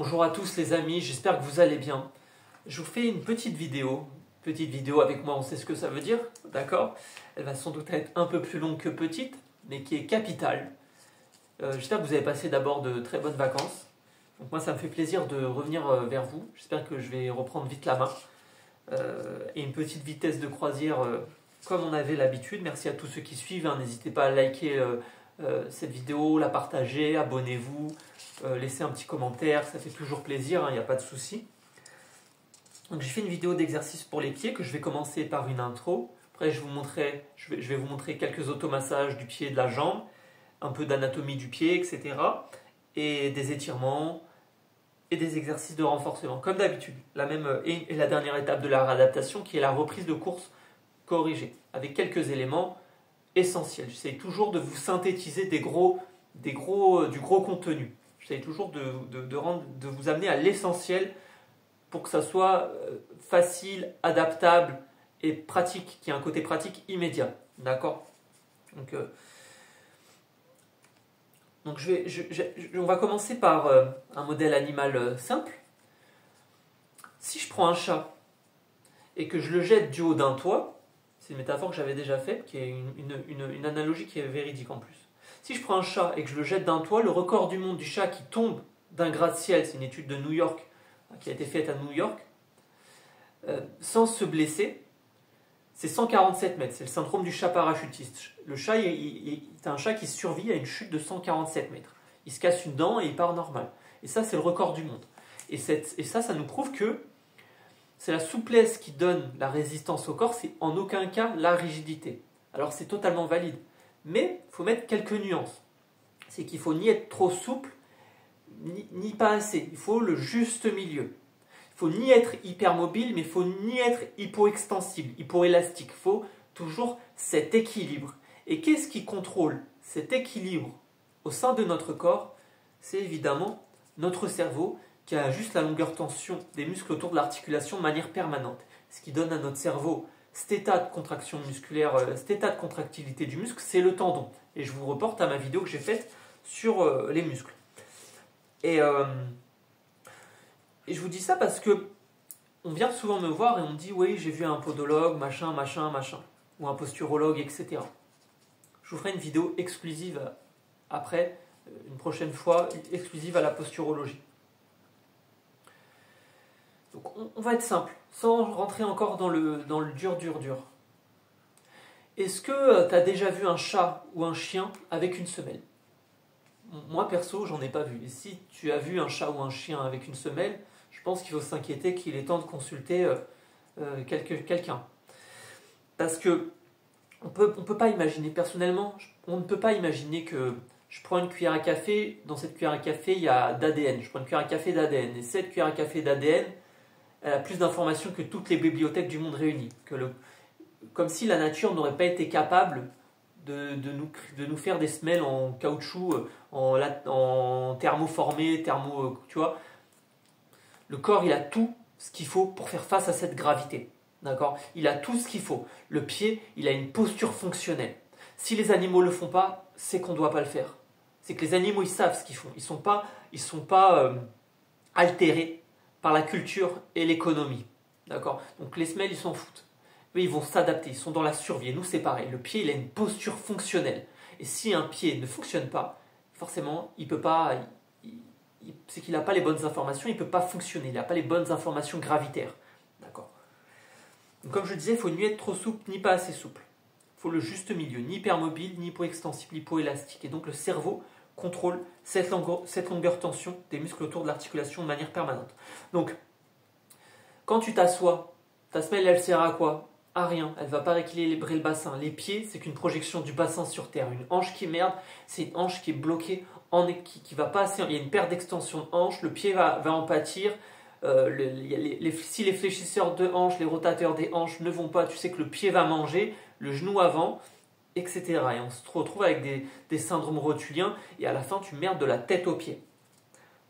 Bonjour à tous les amis, j'espère que vous allez bien. Je vous fais une petite vidéo avec moi, on sait ce que ça veut dire, d'accord? Elle va sans doute être un peu plus longue que petite, mais qui est capitale. J'espère que vous avez passé d'abord de très bonnes vacances. Donc moi ça me fait plaisir de revenir vers vous, j'espère que je vais reprendre vite la main. Et une petite vitesse de croisière comme on avait l'habitude. Merci à tous ceux qui suivent, hein. N'hésitez pas à liker cette vidéo, la partager, abonnez-vous, laissez un petit commentaire, ça fait toujours plaisir, hein, il n'y a pas de souci. Donc j'ai fait une vidéo d'exercice pour les pieds que je vais commencer par une intro. Après je vais vous montrer quelques automassages du pied et de la jambe, un peu d'anatomie du pied, etc. Et des étirements et des exercices de renforcement, comme d'habitude. Et la dernière étape de la réadaptation qui est la reprise de course corrigée, avec quelques éléments essentiels. J'essaie toujours de vous synthétiser du gros contenu. J'essaie toujours de vous amener à l'essentiel pour que ça soit facile, adaptable et pratique, qui ait un côté pratique immédiat. D'accord ? Donc on va commencer par un modèle animal simple. Si je prends un chat et que je le jette du haut d'un toit, c'est une métaphore que j'avais déjà faite, qui est une analogie qui est véridique en plus. Si je prends un chat et que je le jette d'un toit, le record du monde du chat qui tombe d'un gratte-ciel, c'est une étude de New York qui a été faite à New York, sans se blesser, c'est 147 mètres. C'est le syndrome du chat parachutiste. Le chat, c'est un chat qui survit à une chute de 147 mètres. Il se casse une dent et il part normal. Et ça, c'est le record du monde. Et ça nous prouve que c'est la souplesse qui donne la résistance au corps, c'est en aucun cas la rigidité. Alors c'est totalement valide. Mais il faut mettre quelques nuances. C'est qu'il ne faut ni être trop souple, ni pas assez. Il faut le juste milieu. Il ne faut ni être hypermobile, mais il ne faut ni être hypoextensible, hypoélastique. Il faut toujours cet équilibre. Et qu'est-ce qui contrôle cet équilibre au sein de notre corps? C'est évidemment notre cerveau qui ajuste la longueur tension des muscles autour de l'articulation de manière permanente. Ce qui donne à notre cerveau cet état de contraction musculaire, cet état de contractilité du muscle, c'est le tendon. Et je vous reporte à ma vidéo que j'ai faite sur les muscles. Et je vous dis ça parce que on vient souvent me voir et on me dit « Oui, j'ai vu un podologue, machin, machin, machin. » Ou un posturologue, etc. Je vous ferai une vidéo exclusive après, une prochaine fois, exclusive à la posturologie. Donc on va être simple, sans rentrer encore dans le dur. Est-ce que tu as déjà vu un chat ou un chien avec une semelle? Moi perso, j'en ai pas vu. Et si tu as vu un chat ou un chien avec une semelle, je pense qu'il faut s'inquiéter qu'il est temps de consulter quelqu'un. Parce que on peut pas imaginer, personnellement, on ne peut pas imaginer que je prends une cuillère à café, dans cette cuillère à café, il y a d'ADN. Je prends une cuillère à café d'ADN. Et cette cuillère à café d'ADN, elle a plus d'informations que toutes les bibliothèques du monde réunies. Comme si la nature n'aurait pas été capable de nous faire des semelles en caoutchouc, en thermoformé, tu vois. Le corps, il a tout ce qu'il faut pour faire face à cette gravité. D'accord? Il a tout ce qu'il faut. Le pied, il a une posture fonctionnelle. Si les animaux ne le font pas, c'est qu'on ne doit pas le faire. C'est que les animaux, ils savent ce qu'ils font. Ils sont pas altérés par la culture et l'économie. D'accord? Donc les semelles, ils s'en foutent. Eux, ils vont s'adapter. Ils sont dans la survie. Et nous, c'est pareil. Le pied, il a une posture fonctionnelle. Et si un pied ne fonctionne pas, forcément, il peut pas... c'est qu'il n'a pas les bonnes informations, il ne peut pas fonctionner, il n'a pas les bonnes informations gravitaires. D'accord. Donc, comme je disais, il ne faut ni être trop souple, ni pas assez souple. Il faut le juste milieu, ni hypermobile, ni hypoextensible, ni hypoélastique. Et donc le cerveau contrôle cette longueur tension des muscles autour de l'articulation de manière permanente. Donc, quand tu t'assois, ta semelle, elle sert à quoi? À rien, elle ne va pas rééquilibrer le bassin. Les pieds, c'est qu'une projection du bassin sur terre. Une hanche qui merde, c'est une hanche qui est bloquée, qui va pas assez. Il y a une perte d'extension de hanche, le pied va en pâtir. Si les fléchisseurs de hanche, les rotateurs des hanches ne vont pas, tu sais que le pied va manger, le genou avant, etc. Et on se retrouve avec des syndromes rotuliens et à la fin, tu merdes de la tête aux pieds.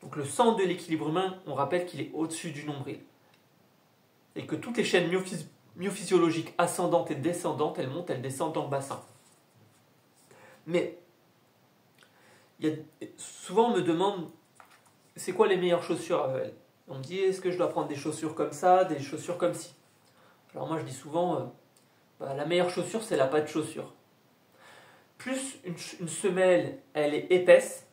Donc le centre de l'équilibre humain, on rappelle qu'il est au-dessus du nombril. Et que toutes les chaînes myophysiologiques ascendantes et descendantes, elles montent, elles descendent dans le bassin. Mais souvent on me demande c'est quoi les meilleures chaussures? On me dit, est-ce que je dois prendre des chaussures comme ça, des chaussures comme ci? Alors moi je dis souvent, la meilleure chaussure c'est la patte chaussure. Plus une semelle elle est épaisse,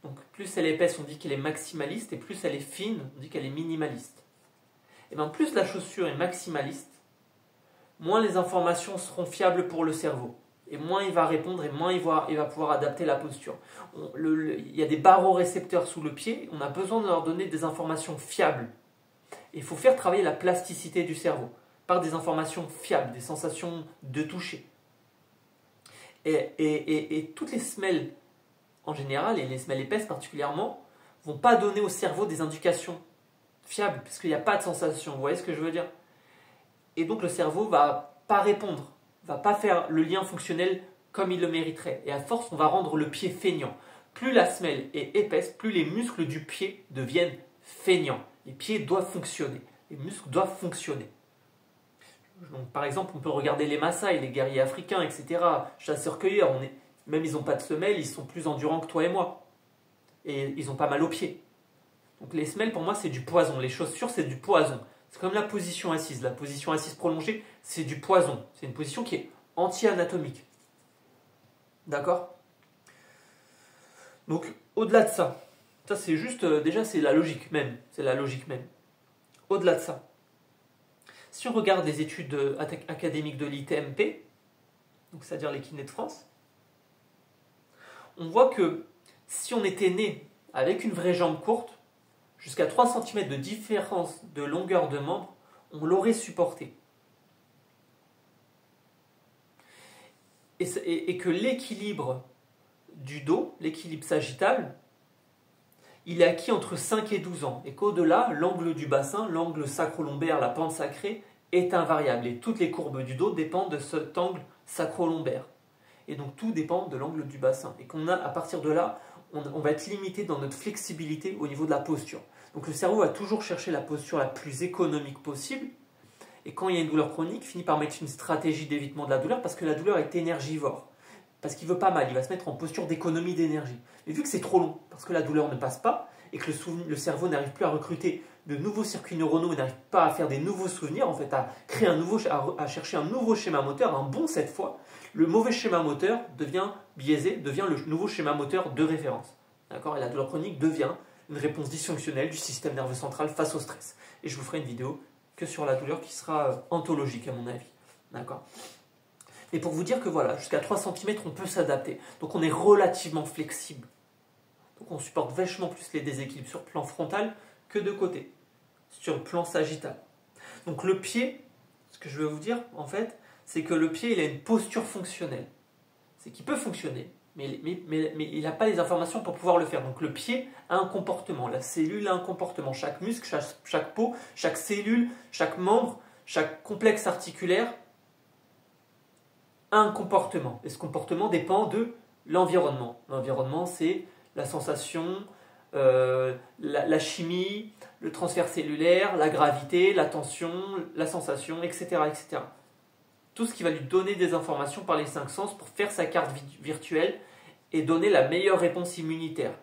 donc plus elle est épaisse on dit qu'elle est maximaliste, et plus elle est fine on dit qu'elle est minimaliste. Et bien plus la chaussure est maximaliste, moins les informations seront fiables pour le cerveau. Et moins il va répondre, et moins il va pouvoir adapter la posture. Il y a des barorécepteurs sous le pied, on a besoin de leur donner des informations fiables. Et il faut faire travailler la plasticité du cerveau par des informations fiables, des sensations de toucher. Et toutes les semelles en général, et les semelles épaisses particulièrement, vont pas donner au cerveau des indications fiables, puisqu'il n'y a pas de sensation. Vous voyez ce que je veux dire? Et donc le cerveau va pas répondre, va pas faire le lien fonctionnel comme il le mériterait. Et à force, on va rendre le pied feignant. Plus la semelle est épaisse, plus les muscles du pied deviennent feignants. Les pieds doivent fonctionner, les muscles doivent fonctionner. Donc, par exemple, on peut regarder les Maasai, les guerriers africains, etc. Chasseurs-cueilleurs, même ils n'ont pas de semelles, ils sont plus endurants que toi et moi. Et ils ont pas mal aux pieds. Donc les semelles, pour moi, c'est du poison. Les chaussures, c'est du poison. C'est comme la position assise. La position assise prolongée, c'est du poison. C'est une position qui est anti-anatomique. D'accord? Donc, au-delà de ça, ça c'est juste, déjà c'est la logique même. C'est la logique même. Au-delà de ça, si on regarde les études académiques de l'ITMP, c'est-à-dire les kinés de France, on voit que si on était né avec une vraie jambe courte, jusqu'à 3 cm de différence de longueur de membre, on l'aurait supporté. Et que l'équilibre du dos, l'équilibre sagittal, il est acquis entre 5 et 12 ans. Et qu'au-delà, l'angle du bassin, l'angle sacro-lombaire, la pente sacrée, est invariable. Et toutes les courbes du dos dépendent de cet angle sacro-lombaire. Et donc tout dépend de l'angle du bassin. Et à partir de là, on va être limité dans notre flexibilité au niveau de la posture. Donc le cerveau va toujours chercher la posture la plus économique possible. Et quand il y a une douleur chronique, il finit par mettre une stratégie d'évitement de la douleur parce que la douleur est énergivore. Parce qu'il veut pas mal, il va se mettre en posture d'économie d'énergie. Mais vu que c'est trop long, parce que la douleur ne passe pas, et que le cerveau n'arrive plus à recruter de nouveaux circuits neuronaux, et n'arrive pas à faire des nouveaux souvenirs, en fait, à créer à chercher un nouveau schéma moteur, un bon cette fois, le mauvais schéma moteur devient biaisé, devient le nouveau schéma moteur de référence. D'accord? Et la douleur chronique devient une réponse dysfonctionnelle du système nerveux central face au stress. Et je vous ferai une vidéo que sur la douleur qui sera anthologique à mon avis. D'accord? Et pour vous dire que voilà, jusqu'à 3 cm, on peut s'adapter. Donc on est relativement flexible. Donc on supporte vachement plus les déséquilibres sur le plan frontal que de côté, sur le plan sagittal. Donc le pied, ce que je veux vous dire en fait, c'est que le pied il a une posture fonctionnelle. C'est qu'il peut fonctionner, mais il n'a pas les informations pour pouvoir le faire. Donc le pied a un comportement, la cellule a un comportement. Chaque muscle, chaque peau, chaque cellule, chaque membre, chaque complexe articulaire un comportement. Et ce comportement dépend de l'environnement. L'environnement, c'est la sensation, la chimie, le transfert cellulaire, la gravité, la tension, la sensation, etc., etc. Tout ce qui va lui donner des informations par les 5 sens pour faire sa carte virtuelle et donner la meilleure réponse immunitaire.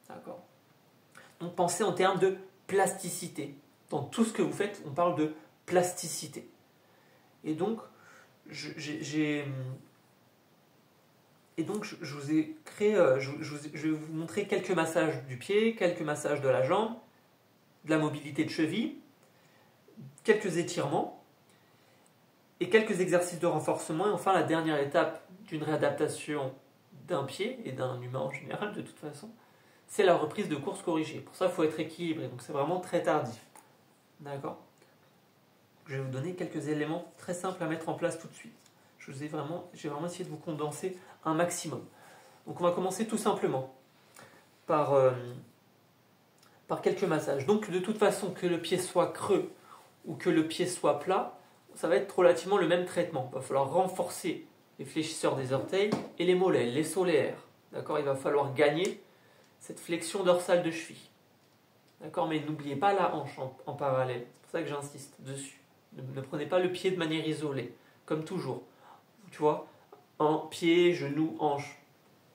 D'accord? Donc pensez en termes de plasticité. Dans tout ce que vous faites, on parle de plasticité. Et donc, je vous ai créé, je vais vous montrer quelques massages du pied, quelques massages de la jambe, de la mobilité de cheville, quelques étirements et quelques exercices de renforcement. Et enfin, la dernière étape d'une réadaptation d'un pied et d'un humain en général, de toute façon, c'est la reprise de course corrigée. Pour ça, il faut être équilibré. Donc, c'est vraiment très tardif. D'accord ? Je vais vous donner quelques éléments très simples à mettre en place tout de suite. J'ai vraiment essayé de vous condenser un maximum. Donc on va commencer tout simplement par quelques massages. Donc de toute façon, que le pied soit creux ou que le pied soit plat, ça va être relativement le même traitement. Il va falloir renforcer les fléchisseurs des orteils et les mollets, les solaires. D'accord ? Il va falloir gagner cette flexion dorsale de cheville. D'accord ? Mais n'oubliez pas la hanche en parallèle. C'est pour ça que j'insiste dessus. Ne prenez pas le pied de manière isolée, comme toujours. Tu vois, pied, genou, hanche.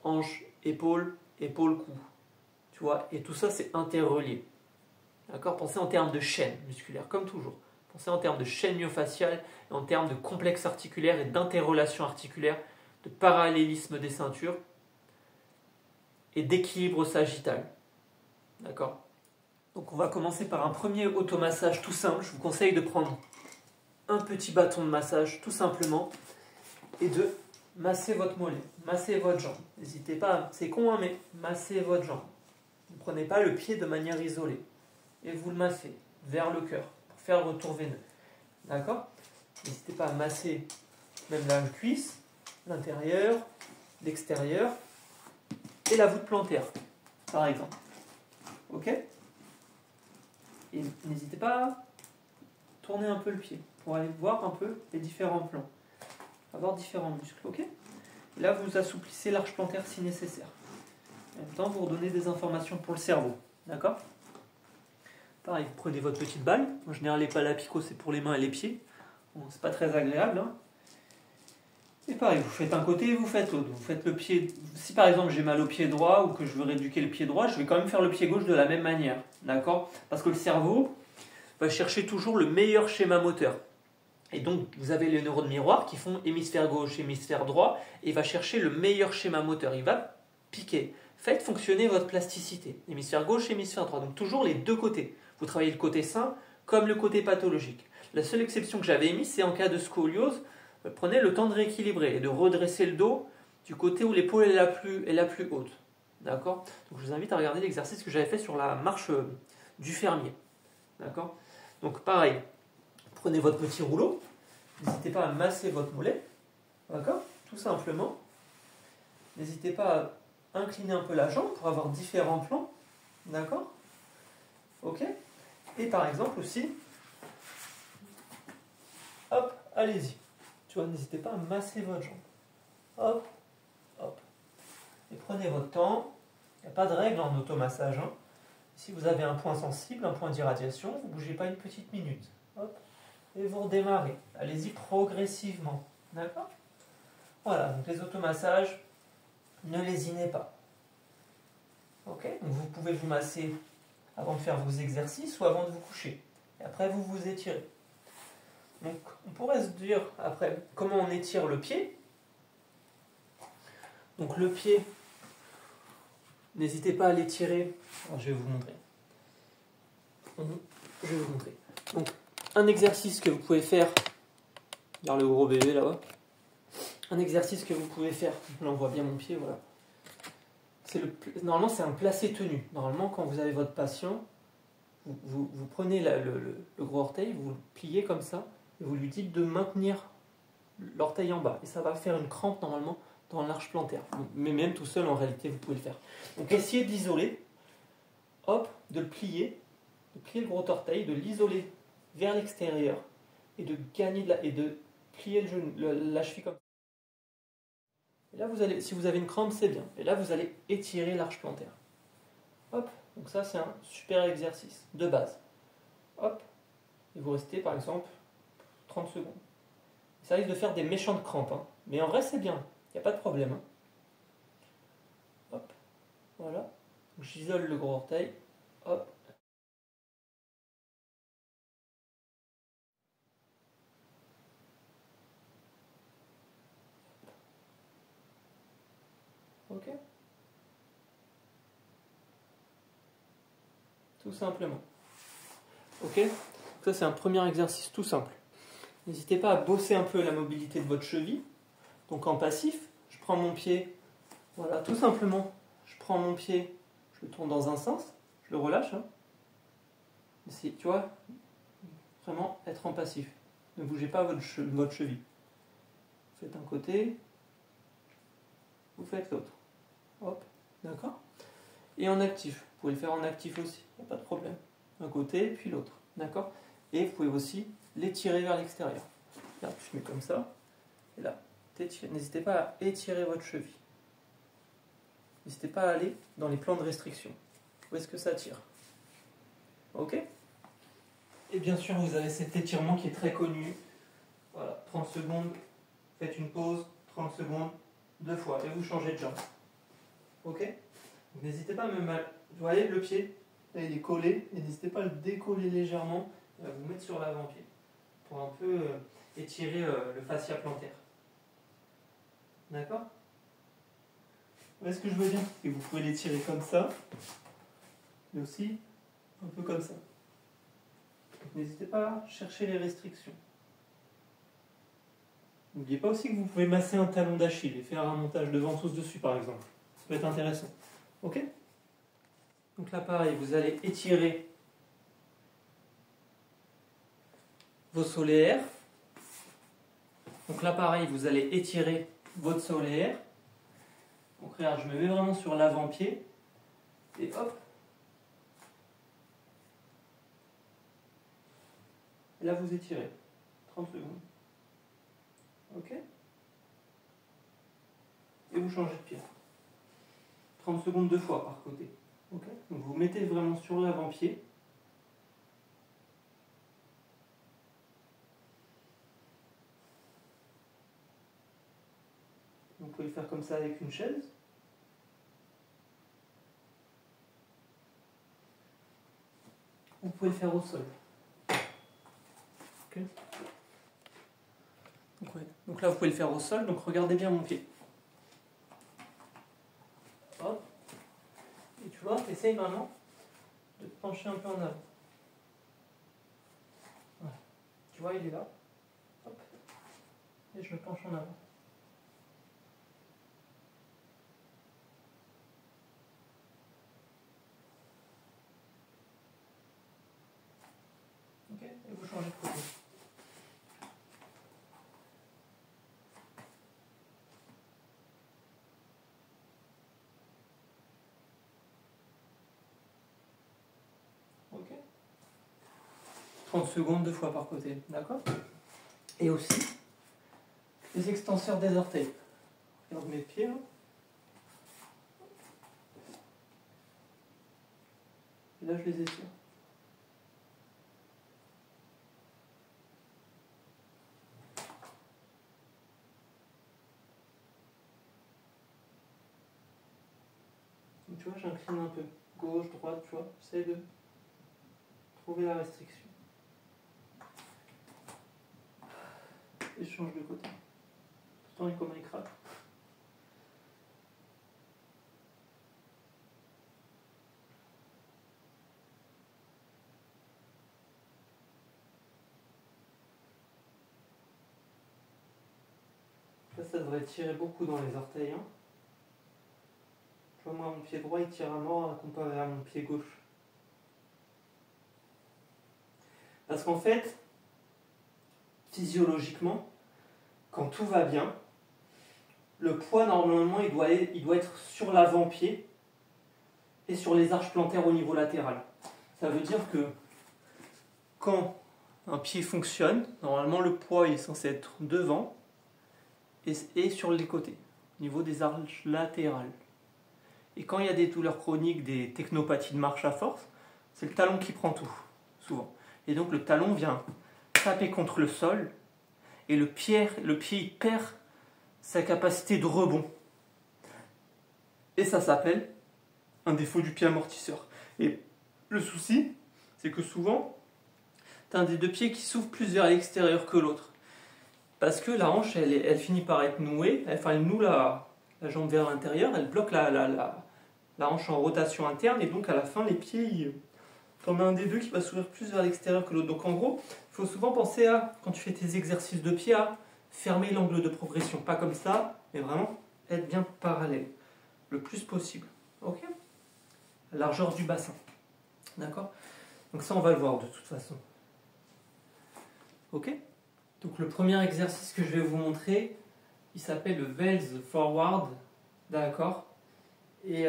Hanche, épaule, épaule, cou. tu vois, et tout ça c'est interrelié. D'accord? Pensez en termes de chaîne musculaire, comme toujours. Pensez en termes de chaîne myofaciale, et en termes de complexe articulaire et d'interrelation articulaire, de parallélisme des ceintures et d'équilibre sagittal. D'accord? Donc on va commencer par un premier automassage tout simple. Je vous conseille de prendre un petit bâton de massage tout simplement et de masser votre mollet, masser votre jambe. N'hésitez pas, c'est con hein, mais massez votre jambe. Ne prenez pas le pied de manière isolée et vous le massez vers le cœur pour faire le retour veineux. D'accord? N'hésitez pas à masser même la cuisse, l'intérieur, l'extérieur et la voûte plantaire, par exemple. Ok? Et n'hésitez pas à tourner un peu le pied pour aller voir un peu les différents plans, avoir différents muscles. Ok? Et là, vous assouplissez l'arche plantaire si nécessaire. En même temps, vous redonnez des informations pour le cerveau. D'accord? Pareil, vous prenez votre petite balle. En général, les balles à picot, c'est pour les mains et les pieds. Bon, c'est pas très agréable. Hein. Et pareil, vous faites un côté et vous faites l'autre. Vous faites le pied. Si par exemple j'ai mal au pied droit ou que je veux rééduquer le pied droit, je vais quand même faire le pied gauche de la même manière. D'accord? Parce que le cerveau va chercher toujours le meilleur schéma moteur. Et donc, vous avez les neurones miroirs qui font hémisphère gauche, hémisphère droit, et il va chercher le meilleur schéma moteur. Il va piquer. Faites fonctionner votre plasticité. Hémisphère gauche, hémisphère droit. Donc, toujours les deux côtés. Vous travaillez le côté sain comme le côté pathologique. La seule exception que j'avais émise, c'est en cas de scoliose, prenez le temps de rééquilibrer et de redresser le dos du côté où l'épaule est la plus haute. D'accord? Donc, je vous invite à regarder l'exercice que j'avais fait sur la marche du fermier. D'accord? Donc, pareil. Prenez votre petit rouleau, n'hésitez pas à masser votre mollet, d'accord? Tout simplement. N'hésitez pas à incliner un peu la jambe pour avoir différents plans, d'accord? Ok? Et par exemple aussi, hop, allez-y. Tu vois, n'hésitez pas à masser votre jambe. Hop, hop. Et prenez votre temps. Il n'y a pas de règle en automassage. Hein. Si vous avez un point sensible, un point d'irradiation, vous ne bougez pas une petite minute. Hop. Et vous redémarrez. Allez-y progressivement. D'accord? Voilà, donc les automassages, ne lésinez pas. Ok? Donc vous pouvez vous masser avant de faire vos exercices ou avant de vous coucher. Et après, vous vous étirez. Donc, on pourrait se dire, après, comment on étire le pied. Donc le pied, n'hésitez pas à l'étirer. Alors, je vais vous montrer. Je vais vous montrer. Donc, un exercice que vous pouvez faire, regarde le gros bébé là-bas, un exercice que vous pouvez faire, là on voit bien mon pied, voilà. Normalement c'est un placé tenu. Normalement quand vous avez votre patient, vous prenez le gros orteil, vous le pliez comme ça, et vous lui dites de maintenir l'orteil en bas. Et ça va faire une crampe normalement dans l'arche plantaire. Mais même tout seul en réalité vous pouvez le faire. Donc essayez de l'isoler, hop, de plier le gros orteil, de l'isoler vers l'extérieur et de gagner et de plier le genou, la cheville comme ça. Et là, si vous avez une crampe, c'est bien. Et là, vous allez étirer l'arche plantaire. Hop, donc ça, c'est un super exercice de base. Hop, et vous restez par exemple 30 secondes. Ça risque de faire des méchantes crampes, hein. Mais en vrai, c'est bien. Il n'y a pas de problème. Hein. Hop, voilà. Donc, j'isole le gros orteil. Hop. Ok. Tout simplement. Ok. Ça, c'est un premier exercice tout simple. N'hésitez pas à bosser un peu la mobilité de votre cheville. Donc en passif, je prends mon pied, voilà, tout simplement, je prends mon pied, je le tourne dans un sens, je le relâche. Hein. Tu vois, vraiment être en passif. Ne bougez pas votre cheville. Vous faites un côté, vous faites l'autre. Hop, d'accord? Et en actif, vous pouvez le faire en actif aussi, il n'y a pas de problème. Un côté, puis l'autre, d'accord? Et vous pouvez aussi l'étirer vers l'extérieur. Là, je mets comme ça, et là, n'hésitez pas à étirer votre cheville. N'hésitez pas à aller dans les plans de restriction. Où est-ce que ça tire? Ok? Et bien sûr, vous avez cet étirement qui est très connu. Voilà, 30 secondes, faites une pause, 30 secondes, 2 fois, et vous changez de jambe. Ok? N'hésitez pas même Vous voyez le pied, là il est collé, et n'hésitez pas à le décoller légèrement, et à vous mettre sur l'avant-pied, pour un peu étirer le fascia plantaire. D'accord? Vous voyez ce que je veux dire? Et vous pouvez l'étirer comme ça, mais aussi un peu comme ça. N'hésitez pas à chercher les restrictions. N'oubliez pas aussi que vous pouvez masser un talon d'Achille et faire un montage de ventouse dessus par exemple. Ça peut être intéressant. Ok? Donc là pareil, vous allez étirer vos solaires. Donc là pareil, vous allez étirer votre solaire. Donc regarde, je me mets vraiment sur l'avant-pied. Et hop. Et là vous étirez. 30 secondes. Ok? Et vous changez de pied. 30 secondes 2 fois par côté. Ok? Donc vous mettez vraiment sur l'avant-pied. Vous pouvez le faire comme ça avec une chaise. Vous pouvez le faire au sol. Okay. Donc là, vous pouvez le faire au sol. Donc regardez bien mon pied. Hop. Et tu vois, essaye maintenant de te pencher un peu en avant. Voilà. Tu vois, il est là. Hop. Et je me penche en avant. Ok. Et vous changez de côté. Ok. 30 secondes 2 fois par côté. D'accord? Et aussi, les extenseurs des orteils. Regarde mes pieds là. Et là, je les étire. Donc, tu vois, j'incline un peu. Gauche, droite, tu vois. J'essaie de trouver la restriction. Et je change de côté. Pourtant, il est comme un écrase. Là, ça devrait tirer beaucoup dans les orteils. Hein. Tu vois, moi, mon pied droit, il tire à mort comparé à mon pied gauche. Parce qu'en fait, physiologiquement, quand tout va bien, le poids, normalement, il doit être sur l'avant-pied et sur les arches plantaires au niveau latéral. Ça veut dire que quand un pied fonctionne, normalement, le poids est censé être devant et sur les côtés, au niveau des arches latérales. Et quand il y a des douleurs chroniques, des technopathies de marche à force, c'est le talon qui prend tout, souvent. Et donc le talon vient taper contre le sol, et le pied il perd sa capacité de rebond. Et ça s'appelle un défaut du pied amortisseur. Et le souci, c'est que souvent, tu as un des deux pieds qui s'ouvre plus vers l'extérieur que l'autre. Parce que la hanche, elle finit par être nouée, elle noue la jambe vers l'intérieur, elle bloque la hanche en rotation interne, et donc à la fin, les pieds, t'en as un des deux qui va s'ouvrir plus vers l'extérieur que l'autre. Donc en gros, il faut souvent penser à, quand tu fais tes exercices de pied, à fermer l'angle de progression. Pas comme ça, mais vraiment être bien parallèle, le plus possible. Ok? Largeur du bassin. D'accord? Donc ça, on va le voir de toute façon. Ok? Donc le premier exercice que je vais vous montrer, il s'appelle le Wels Forward. D'accord? Et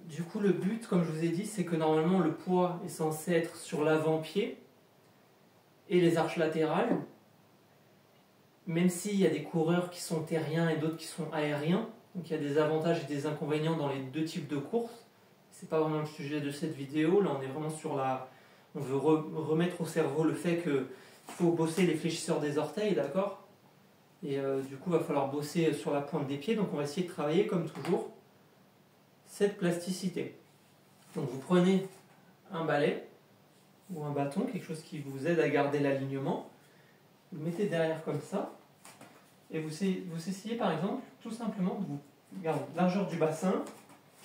du coup, le but, comme je vous ai dit, c'est que normalement le poids est censé être sur l'avant-pied et les arches latérales, même s'il y a des coureurs qui sont terriens et d'autres qui sont aériens. Donc il y a des avantages et des inconvénients dans les deux types de courses. C'est pas vraiment le sujet de cette vidéo. Là, on est vraiment sur la... On veut remettre au cerveau le fait qu'il faut bosser les fléchisseurs des orteils, d'accord? Et du coup, il va falloir bosser sur la pointe des pieds. Donc on va essayer de travailler, comme toujours, cette plasticité. Donc vous prenez un balai ou un bâton, quelque chose qui vous aide à garder l'alignement. Vous le mettez derrière comme ça. Et vous essayez par exemple, tout simplement, de vous regardez, largeur du bassin,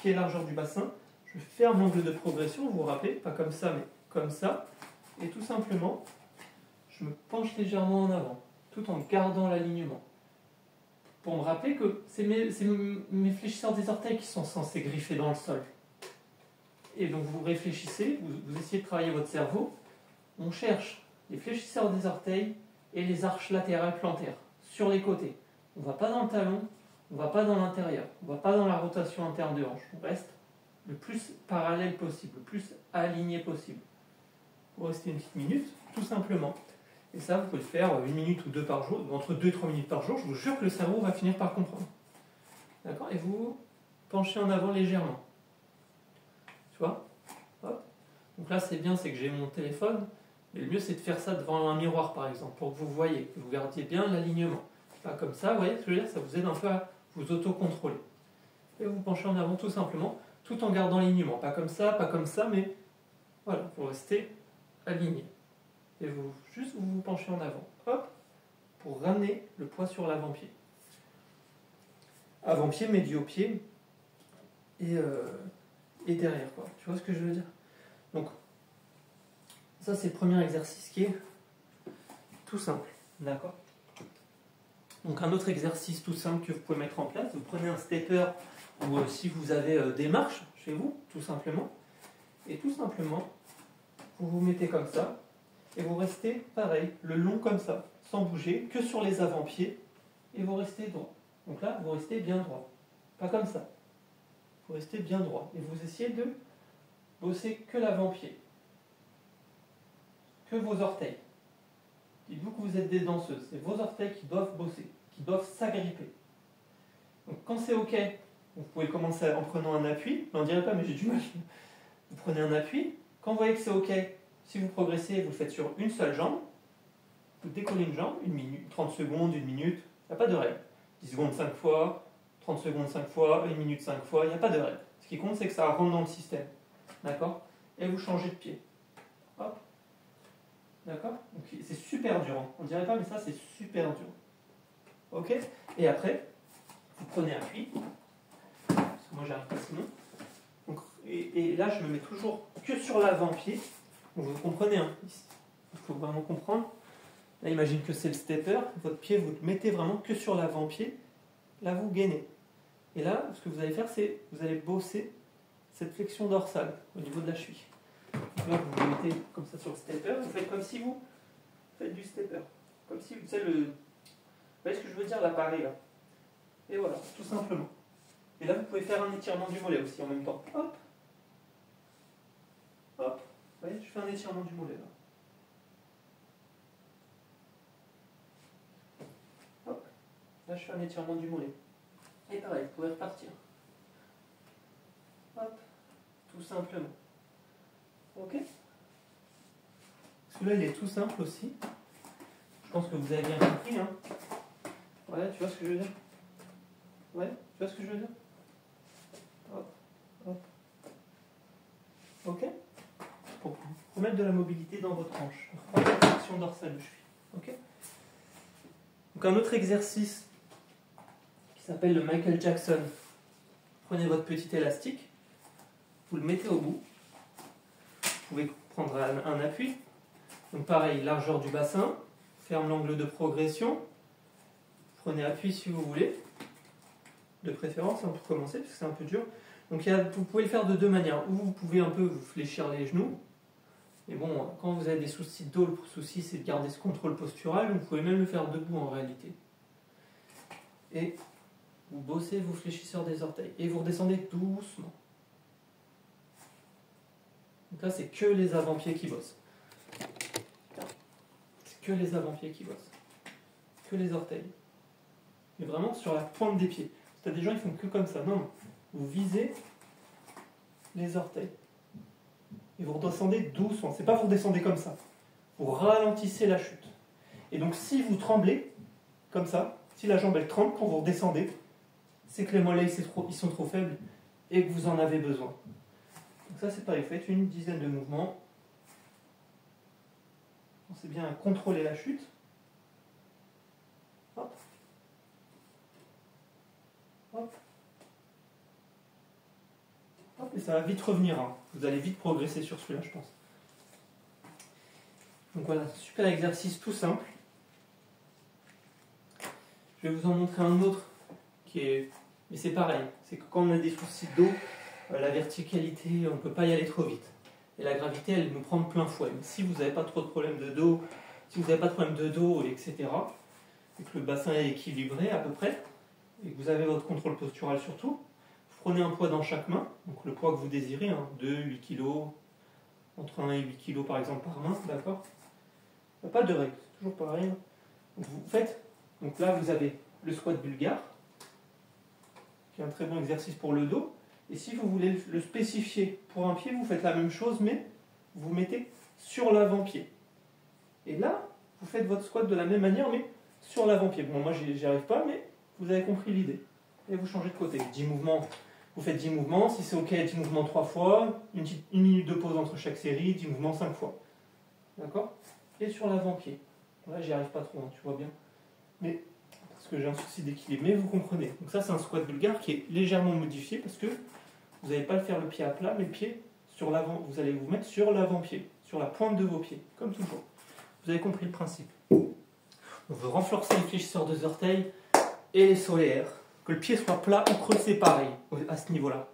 pied largeur du bassin. Je ferme l'angle de progression, vous vous rappelez, pas comme ça, mais comme ça. Et tout simplement, je me penche légèrement en avant, tout en gardant l'alignement. Pour me rappeler que c'est mes fléchisseurs des orteils qui sont censés griffer dans le sol. Et donc vous réfléchissez, vous essayez de travailler votre cerveau. On cherche les fléchisseurs des orteils et les arches latérales plantaires, sur les côtés. On ne va pas dans le talon, on ne va pas dans l'intérieur, on ne va pas dans la rotation interne de hanche. On reste le plus parallèle possible, le plus aligné possible. Vous restez une petite minute, tout simplement. Et ça, vous pouvez le faire 1 minute ou 2 par jour, entre 2 et 3 minutes par jour. Je vous jure que le cerveau va finir par comprendre. D'accord? Et vous penchez en avant légèrement. Tu vois? Hop. Donc là, c'est bien, c'est que j'ai mon téléphone. Mais le mieux, c'est de faire ça devant un miroir, par exemple, pour que vous voyez, que vous gardiez bien l'alignement. Pas comme ça, vous voyez ce que je veux dire? Ça vous aide un peu à vous auto-contrôler. Et vous penchez en avant tout simplement, tout en gardant l'alignement. Pas comme ça, mais voilà, pour rester aligné. Et juste vous penchez en avant. Hop, pour ramener le poids sur l'avant-pied. Avant-pied, médio-pied et derrière, quoi. Tu vois ce que je veux dire? Donc, ça, c'est le premier exercice qui est tout simple. D'accord? Donc, un autre exercice tout simple que vous pouvez mettre en place, vous prenez un stepper ou si vous avez des marches chez vous, tout simplement. Et tout simplement, vous vous mettez comme ça et vous restez pareil, le long comme ça, sans bouger, que sur les avant-pieds et vous restez droit. Donc là, vous restez bien droit. Pas comme ça. Vous restez bien droit. Et vous essayez de bosser que l'avant-pied. Que vos orteils. Dites-vous que vous êtes des danseuses. C'est vos orteils qui doivent bosser, qui doivent s'agripper. Donc quand c'est OK, vous pouvez commencer en prenant un appui. On ne dirait pas, mais j'ai du mal. Vous prenez un appui. Quand vous voyez que c'est OK, si vous progressez, vous le faites sur une seule jambe. Vous décollez une jambe, 1 minute, 30 secondes, 1 minute. Il n'y a pas de règle. 10 secondes 5 fois, 30 secondes 5 fois, 1 minute 5 fois. Il n'y a pas de règle. Ce qui compte, c'est que ça rentre dans le système. D'accord? Et vous changez de pied. Hop. D'accord? Donc c'est super dur. On ne dirait pas, mais ça, c'est super dur. OK? Et après, vous prenez appui. Parce que moi, j'arrive pas sinon. Donc, et là, je me mets toujours que sur l'avant-pied. Donc, vous comprenez, hein? Il faut vraiment comprendre. Là, imagine que c'est le stepper. Votre pied, vous le mettez vraiment que sur l'avant-pied. Là, vous gainez. Et là, ce que vous allez faire, c'est vous allez bosser cette flexion dorsale au niveau de la cheville. Donc là, vous vous mettez comme ça sur le stepper. Vous faites comme si vous faites du stepper. Comme si, vous savez, vous voyez ce que je veux dire, l'appareil, là. Et voilà, tout simplement. Et là, vous pouvez faire un étirement du mollet aussi en même temps. Hop. Hop. Vous voyez, je fais un étirement du mollet, là. Hop. Là, je fais un étirement du mollet. Et pareil, vous pouvez repartir. Hop. Tout simplement. OK? Celui-là, il est tout simple aussi. Je pense que vous avez bien compris, hein. Ouais, tu vois ce que je veux dire? Ouais, tu vois ce que je veux dire? Hop, hop. OK? Pour mettre de la mobilité dans votre hanche. Flexion dorsale de cheville. OK? Donc un autre exercice qui s'appelle le Michael Jackson. Prenez votre petit élastique, vous le mettez au bout. Vous pouvez prendre un appui. Donc pareil, largeur du bassin, ferme l'angle de progression. Prenez appui si vous voulez. De préférence, on peut commencer parce que c'est un peu dur. Donc vous pouvez le faire de 2 manières. Ou vous pouvez un peu vous fléchir les genoux. Mais bon, quand vous avez des soucis de dos, le souci c'est de garder ce contrôle postural. Vous pouvez même le faire debout en réalité. Et vous bossez vos fléchisseurs des orteils. Et vous redescendez doucement. Donc là, c'est que les avant-pieds qui bossent. C'est que les avant-pieds qui bossent. Que les orteils. Mais vraiment sur la pointe des pieds. T'as des gens qui font que comme ça. Non, non. Vous visez les orteils. Et vous redescendez doucement. C'est pas vous redescendez comme ça. Vous ralentissez la chute. Et donc si vous tremblez, comme ça, si la jambe elle tremble quand vous redescendez, c'est que les mollets ils sont trop faibles et que vous en avez besoin. Donc ça c'est pareil, vous faites une dizaine de mouvements. Pensez bien à contrôler la chute. Hop. Hop. Hop, et ça va vite revenir. Hein. Vous allez vite progresser sur celui-là, je pense. Donc voilà, super exercice tout simple. Je vais vous en montrer un autre qui est... Mais c'est pareil, c'est que quand on a des soucis d'eau, la verticalité, on ne peut pas y aller trop vite. Et la gravité, elle nous prend de plein fouet. Mais si vous n'avez pas trop de problèmes de dos, si vous n'avez pas de problème de dos, etc., et que le bassin est équilibré à peu près, et que vous avez votre contrôle postural surtout, vous prenez un poids dans chaque main, donc le poids que vous désirez, 2, 8 kg, entre 1 et 8 kg par exemple par main, d'accord? Il n'y a pas de règle, c'est toujours pareil. Donc vous faites, donc là vous avez le squat bulgare, qui est un très bon exercice pour le dos, et si vous voulez le spécifier pour un pied, vous faites la même chose, mais vous mettez sur l'avant-pied. Et là, vous faites votre squat de la même manière, mais sur l'avant-pied. Bon, moi j'y arrive pas, mais vous avez compris l'idée. Et vous changez de côté. 10 mouvements, vous faites 10 mouvements, si c'est ok, 10 mouvements 3 fois, une minute de pause entre chaque série, 10 mouvements 5 fois. D'accord? Et sur l'avant-pied. Là, j'y arrive pas trop, hein, tu vois bien. Mais, parce que j'ai un souci d'équilibre, mais vous comprenez. Donc ça, c'est un squat bulgare qui est légèrement modifié parce que vous n'allez pas le faire le pied à plat, mais le pied sur l'avant. Vous allez vous mettre sur l'avant-pied, sur la pointe de vos pieds, comme toujours. Vous avez compris le principe. On veut renforcer les fléchisseurs de orteils et les solaires. Que le pied soit plat ou creux, c'est pareil à ce niveau-là.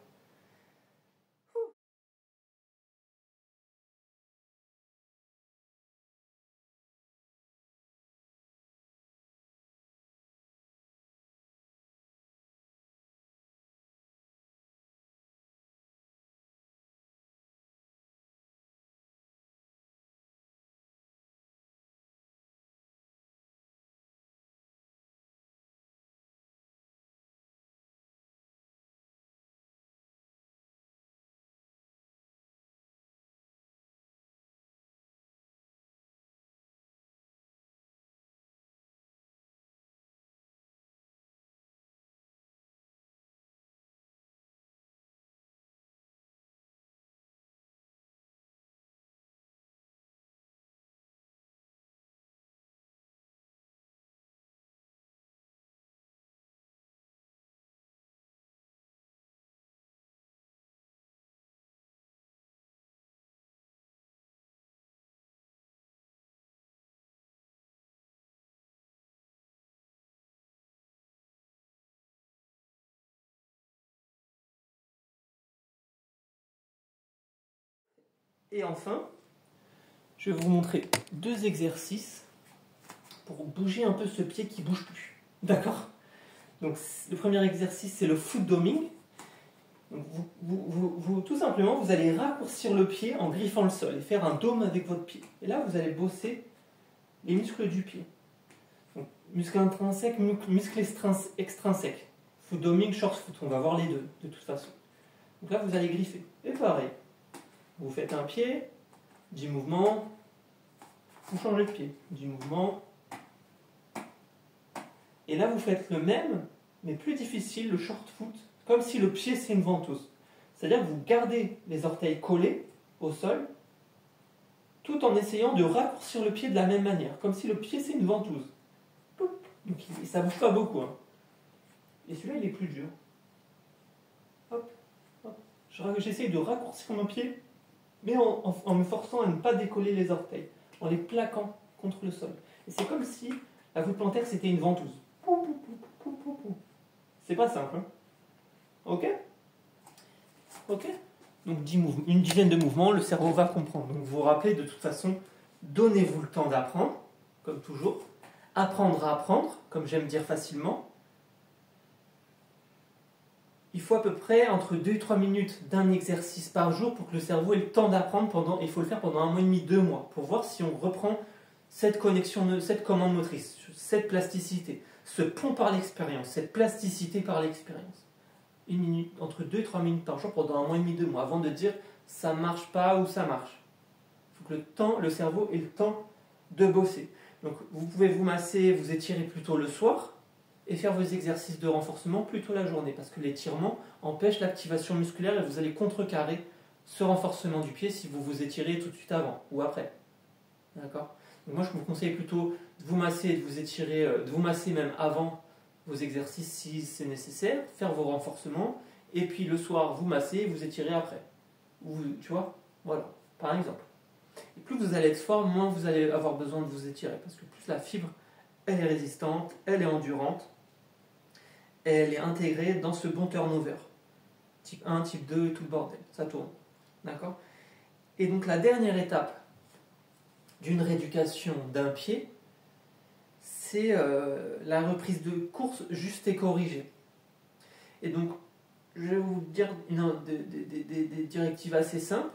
Et enfin, je vais vous montrer 2 exercices pour bouger un peu ce pied qui ne bouge plus. D'accord? Donc le premier exercice, c'est le foot doming. Donc, tout simplement, vous allez raccourcir le pied en griffant le sol et faire un dôme avec votre pied. Et là, vous allez bosser les muscles du pied. Donc, muscles intrinsèques, muscles extrinsèques. Foot doming, short foot, on va voir les deux de toute façon. Donc là, vous allez griffer. Et pareil, vous faites un pied, 10 mouvements, vous changez de pied, 10 mouvements. Et là, vous faites le même, mais plus difficile, le short foot, comme si le pied c'est une ventouse. C'est-à-dire que vous gardez les orteils collés au sol, tout en essayant de raccourcir le pied de la même manière, comme si le pied c'est une ventouse. Donc ça ne bouge pas beaucoup. Hein. Et celui-là, il est plus dur. Hop, hop. J'essaye de raccourcir mon pied, mais en me forçant à ne pas décoller les orteils, en les plaquant contre le sol. Et c'est comme si la voûte plantaire c'était une ventouse. C'est pas simple. Hein. Ok? Ok? Donc une dizaine de mouvements, le cerveau va comprendre. Donc vous vous rappelez, de toute façon, donnez-vous le temps d'apprendre, comme toujours. Apprendre à apprendre, comme j'aime dire facilement. Il faut à peu près entre 2 et 3 minutes d'un exercice par jour pour que le cerveau ait le temps d'apprendre. Il faut le faire pendant 1 mois et demi, 2 mois, pour voir si on reprend cette connexion, cette commande motrice, cette plasticité, ce pont par l'expérience, cette plasticité par l'expérience. 1 minute, entre 2 et 3 minutes par jour pendant 1 mois et demi, 2 mois, avant de dire ça marche pas ou ça marche. Il faut que le cerveau ait le temps de bosser. Donc vous pouvez vous masser, vous étirer plutôt le soir et faire vos exercices de renforcement plutôt la journée, parce que l'étirement empêche l'activation musculaire et vous allez contrecarrer ce renforcement du pied si vous vous étirez tout de suite avant ou après. D'accord? Donc moi, je vous conseille plutôt de vous masser, de vous étirer, de vous masser même avant vos exercices si c'est nécessaire, faire vos renforcements, et puis le soir, vous massez et vous étirez après. Ou, tu vois? Voilà, par exemple. Et plus vous allez être fort, moins vous allez avoir besoin de vous étirer, parce que plus la fibre, elle est résistante, elle est endurante, elle est intégrée dans ce bon turnover. Type 1, type 2, tout le bordel, ça tourne. D'accord? Et donc la dernière étape d'une rééducation d'un pied, c'est la reprise de course juste et corrigée. Et donc, je vais vous dire des directives assez simples.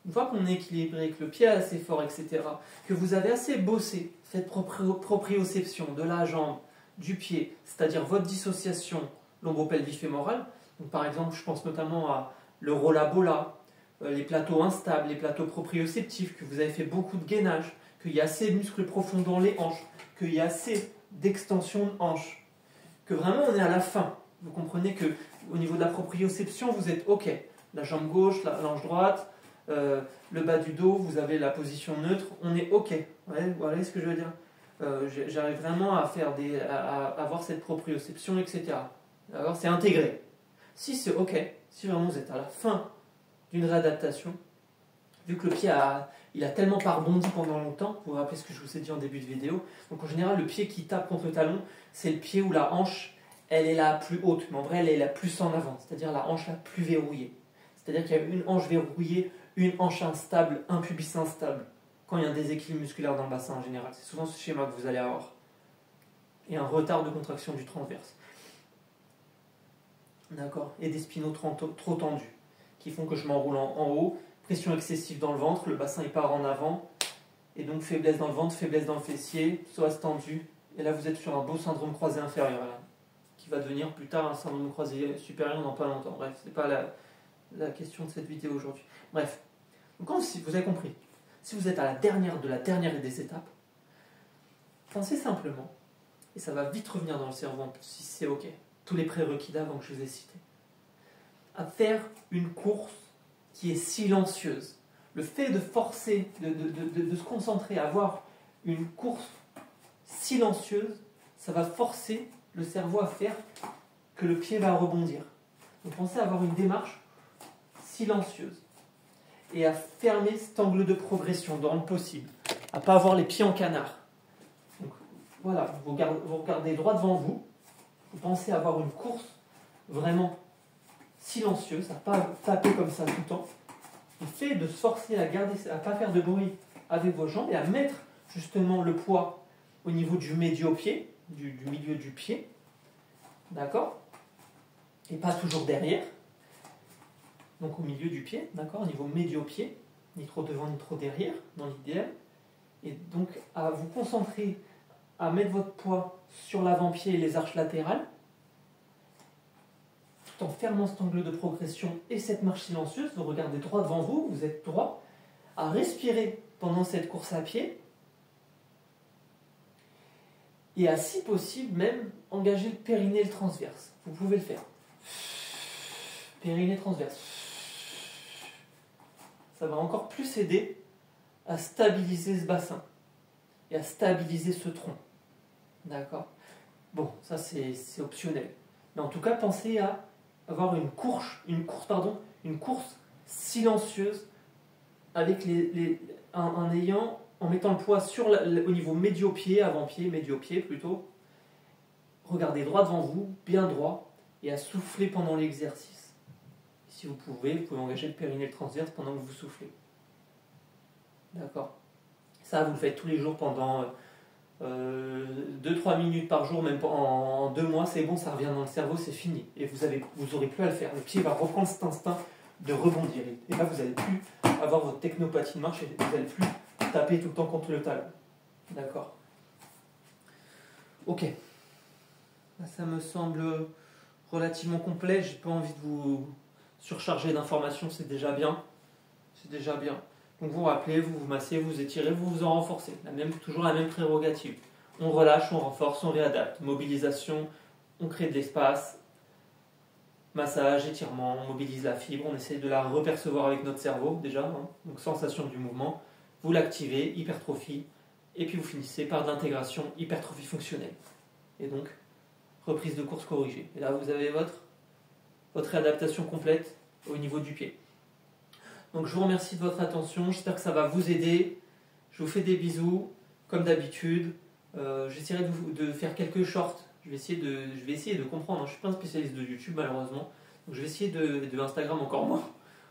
Une fois qu'on est équilibré, que le pied est assez fort, etc., que vous avez assez bossé cette proprioception de la jambe, du pied, c'est-à-dire votre dissociation lombopelvifémorale. Donc, par exemple, je pense notamment à le rolla-bolla, les plateaux instables, les plateaux proprioceptifs, que vous avez fait beaucoup de gainage, qu'il y a assez de muscles profonds dans les hanches, qu'il y a assez d'extension de hanches, que vraiment on est à la fin. Vous comprenez que au niveau de la proprioception, vous êtes OK. La jambe gauche, la hanche droite, le bas du dos, vous avez la position neutre, on est OK. Ouais, vous voyez ce que je veux dire? J'arrive vraiment à avoir cette proprioception, etc. Alors c'est intégré. Si c'est OK, si vraiment vous êtes à la fin d'une réadaptation, vu que le pied il a tellement pas rebondi pendant longtemps, vous vous rappelez ce que je vous ai dit en début de vidéo, donc en général le pied qui tape contre le talon, c'est le pied où la hanche, elle est la plus haute, mais en vrai elle est la plus en avant, c'est-à-dire la hanche la plus verrouillée. C'est-à-dire qu'il y a une hanche verrouillée, une hanche instable, un pubis instable, quand il y a un déséquilibre musculaire dans le bassin en général. C'est souvent ce schéma que vous allez avoir. Et un retard de contraction du transverse. D'accord? Et des spinaux trop tendus, qui font que je m'enroule en haut, pression excessive dans le ventre, le bassin il part en avant, et donc faiblesse dans le ventre, faiblesse dans le fessier, psoas tendu, et là vous êtes sur un beau syndrome croisé inférieur, là, qui va devenir plus tard un syndrome croisé supérieur dans pas longtemps. Bref, c'est pas la question de cette vidéo aujourd'hui. Bref, donc si vous avez compris, si vous êtes à la dernière des étapes, pensez simplement, et ça va vite revenir dans le cerveau en plus, si c'est OK, tous les prérequis d'avant que je vous ai cités, à faire une course qui est silencieuse. Le fait de forcer, de se concentrer à avoir une course silencieuse, ça va forcer le cerveau à faire que le pied va rebondir. Donc pensez à avoir une démarche silencieuse et à fermer cet angle de progression dans le possible, à ne pas avoir les pieds en canard. Donc voilà, vous regardez droit devant vous, vous pensez avoir une course vraiment silencieuse, à ne pas taper comme ça tout le temps. Le fait de se forcer à ne pas faire de bruit avec vos jambes et à mettre justement le poids au niveau du médio-pied, du milieu du pied, d'accord? Et pas toujours derrière, donc au milieu du pied, d'accord? Au niveau médio-pied, ni trop devant ni trop derrière, dans l'idéal. Et donc à vous concentrer à mettre votre poids sur l'avant-pied et les arches latérales, en fermant cet angle de progression et cette marche silencieuse, vous regardez droit devant vous, vous êtes droit, à respirer pendant cette course à pied, et à, si possible, même engager le périnée et le transverse. Vous pouvez le faire. Périnée transverse. Ça va encore plus aider à stabiliser ce bassin et à stabiliser ce tronc. D'accord? Bon, ça c'est optionnel. Mais en tout cas, pensez à avoir une course silencieuse avec en mettant le poids au niveau médio-pied, avant-pied, médio-pied plutôt. Regardez droit devant vous, bien droit, et à souffler pendant l'exercice. Si vous pouvez engager le périnée et le transverse pendant que vous soufflez. D'accord? Ça, vous le faites tous les jours pendant 2-3 minutes par jour, même en 2 mois, c'est bon, ça revient dans le cerveau, c'est fini. Et vous n'aurez plus à le faire. Le pied va reprendre cet instinct de rebondir. Et là, vous n'allez plus avoir votre technopathie de marche et vous n'allez plus taper tout le temps contre le talon. D'accord? Ok. Là, ça me semble relativement complet. J'ai pas envie de vous surcharger d'informations, c'est déjà bien. C'est déjà bien. Donc vous rappelez, vous vous massez, vous étirez, vous vous en renforcez. Toujours la même prérogative. On relâche, on renforce, on réadapte. Mobilisation, on crée de l'espace. Massage, étirement, on mobilise la fibre, on essaie de la repercevoir avec notre cerveau déjà, hein. Donc sensation du mouvement, vous l'activez, hypertrophie, et puis vous finissez par de l'intégration, hypertrophie fonctionnelle. Et donc, reprise de course corrigée. Et là, vous avez votre réadaptation complète au niveau du pied. Donc je vous remercie de votre attention, j'espère que ça va vous aider. Je vous fais des bisous, comme d'habitude. J'essaierai de faire quelques shorts. Je vais essayer de comprendre. Je ne suis pas un spécialiste de YouTube malheureusement. Donc je vais essayer de Instagram encore moins.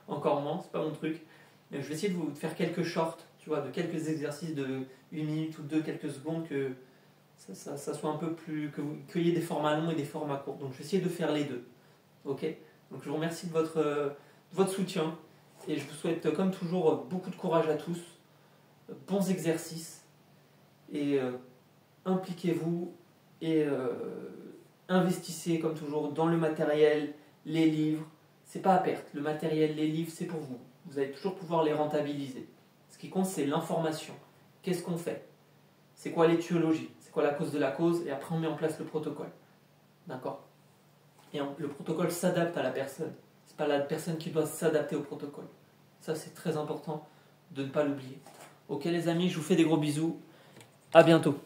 Encore moins, c'est pas mon truc. Mais je vais essayer de faire quelques shorts, tu vois, de quelques exercices de 1 minute ou 2, quelques secondes, que ça soit un peu plus. Qu'il y ait des formats longs et des formats courts. Donc je vais essayer de faire les deux. Ok ? Donc je vous remercie de votre soutien. Et je vous souhaite, comme toujours, beaucoup de courage à tous. Bons exercices. Et impliquez-vous. Et investissez, comme toujours, dans le matériel, les livres. C'est pas à perte. Le matériel, les livres, c'est pour vous. Vous allez toujours pouvoir les rentabiliser. Ce qui compte, c'est l'information. Qu'est-ce qu'on fait? C'est quoi l'étiologie? C'est quoi la cause de la cause? Et après, on met en place le protocole. D'accord? Et le protocole s'adapte à la personne. C'est pas la personne qui doit s'adapter au protocole. Ça, c'est très important de ne pas l'oublier. Ok, les amis, je vous fais des gros bisous. À bientôt.